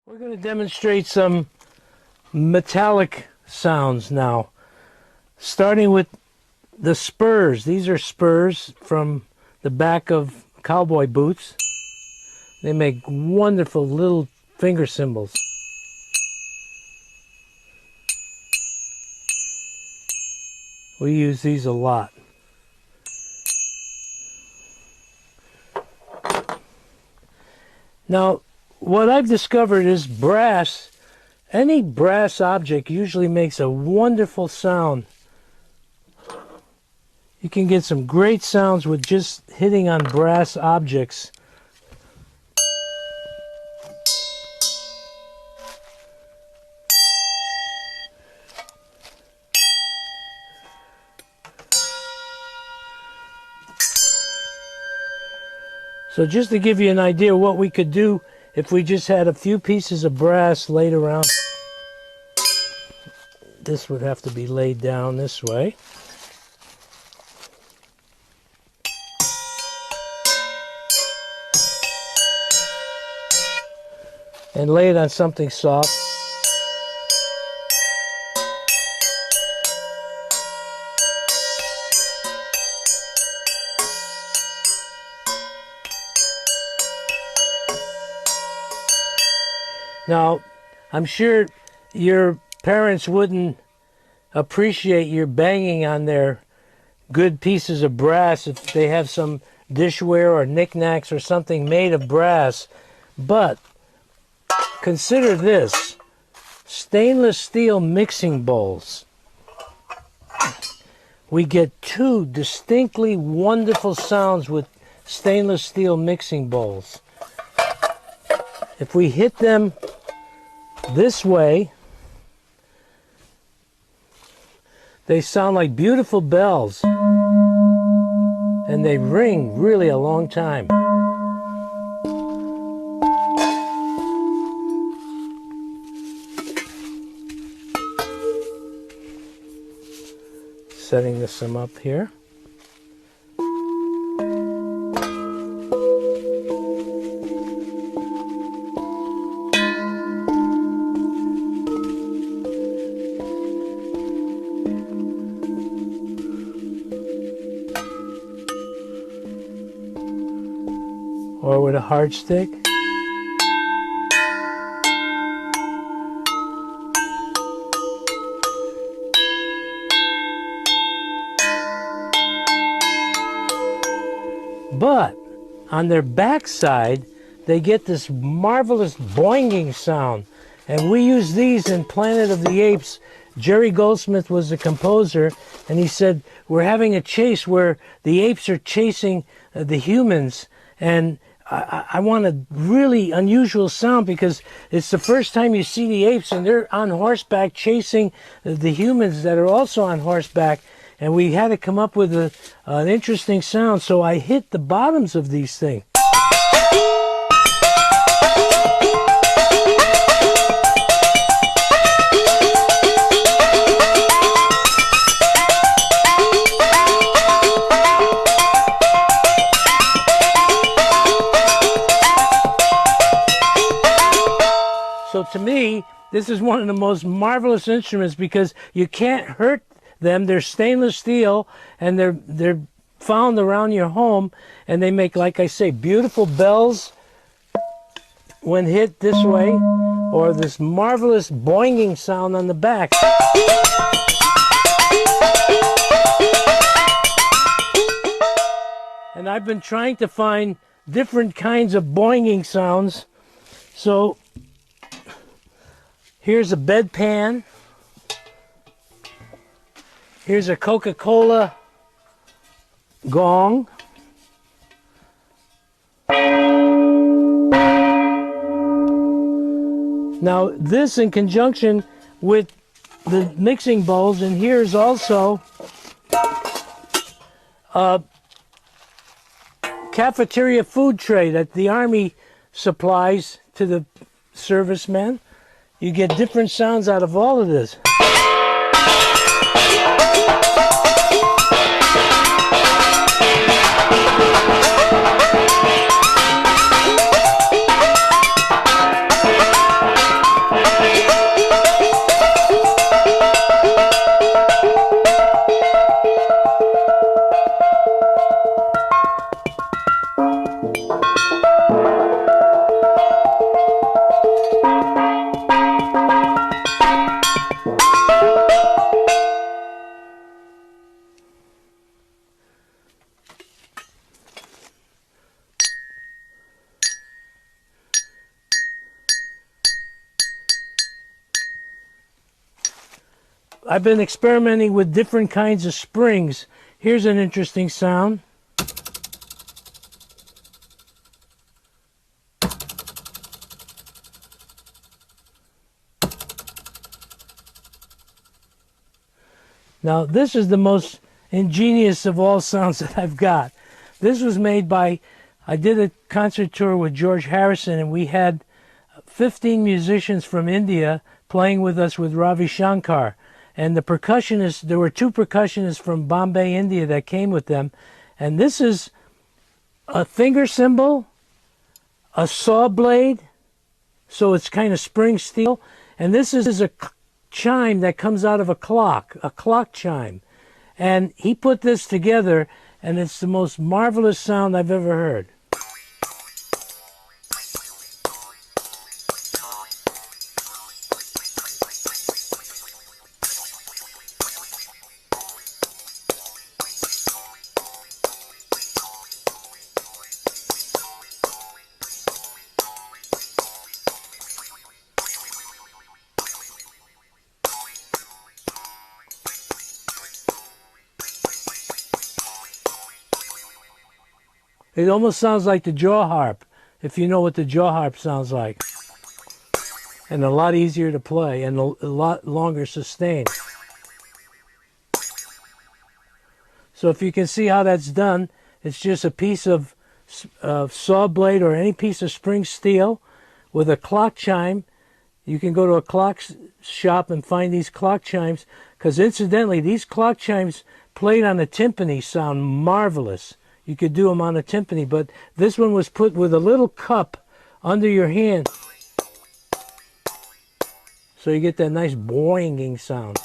We're going to demonstrate some metallic sounds now, starting with the spurs. These are spurs from the back of cowboy boots. They make wonderful little finger cymbals. We use these a lot. Now, what I've discovered is brass, any brass object usually makes a wonderful sound. You can get some great sounds with just hitting on brass objects. So just to give you an idea of what we could do if we just had a few pieces of brass laid around. This would have to be laid down this way. And lay it on something soft. Now, I'm sure your parents wouldn't appreciate your banging on their good pieces of brass if they have some dishware or knickknacks or something made of brass. But consider this: stainless steel mixing bowls. We get two distinctly wonderful sounds with stainless steel mixing bowls. If we hit them this way, they sound like beautiful bells, and they ring really a long time. Setting this some up here. Or with a hard stick. But on their backside, they get this marvelous boinging sound. And we use these in Planet of the Apes. Jerry Goldsmith was the composer, and he said, we're having a chase where the apes are chasing the humans, and I want a really unusual sound because it's the first time you see the apes and they're on horseback chasing the humans that are also on horseback. And we had to come up with an interesting sound, so I hit the bottoms of these things. So to me, this is one of the most marvelous instruments because you can't hurt them. They're stainless steel, and they're found around your home, and they make, like I say, beautiful bells when hit this way, or this marvelous boinging sound on the back. And I've been trying to find different kinds of boinging sounds. So here's a bedpan. Here's a CocaCola Gong. Now this in conjunction with the mixing bowls, and here's also a cafeteria food tray that the Army supplies to the servicemen. You get different sounds out of all of this. I've been experimenting with different kinds of springs. Here's an interesting sound. Now, this is the most ingenious of all sounds that I've got. This was made by, I did a concert tour with George Harrison, and we had 15 musicians from India playing with us with Ravi Shankar. And the percussionists, there were 2 percussionists from Bombay, India that came with them. And this is a finger cymbal, a saw blade, so it's kind of spring steel. And this is a chime that comes out of a clock chime. And he put this together, and it's the most marvelous sound I've ever heard. It almost sounds like the jaw harp, if you know what the jaw harp sounds like. And a lot easier to play and a lot longer sustained. So if you can see how that's done, it's just a piece of saw blade or any piece of spring steel with a clock chime. You can go to a clock shop and find these clock chimes, because incidentally, these clock chimes played on a timpani sound marvelous. You could do them on a timpani, but this one was put with a little cup under your hand. So you get that nice boinging sound.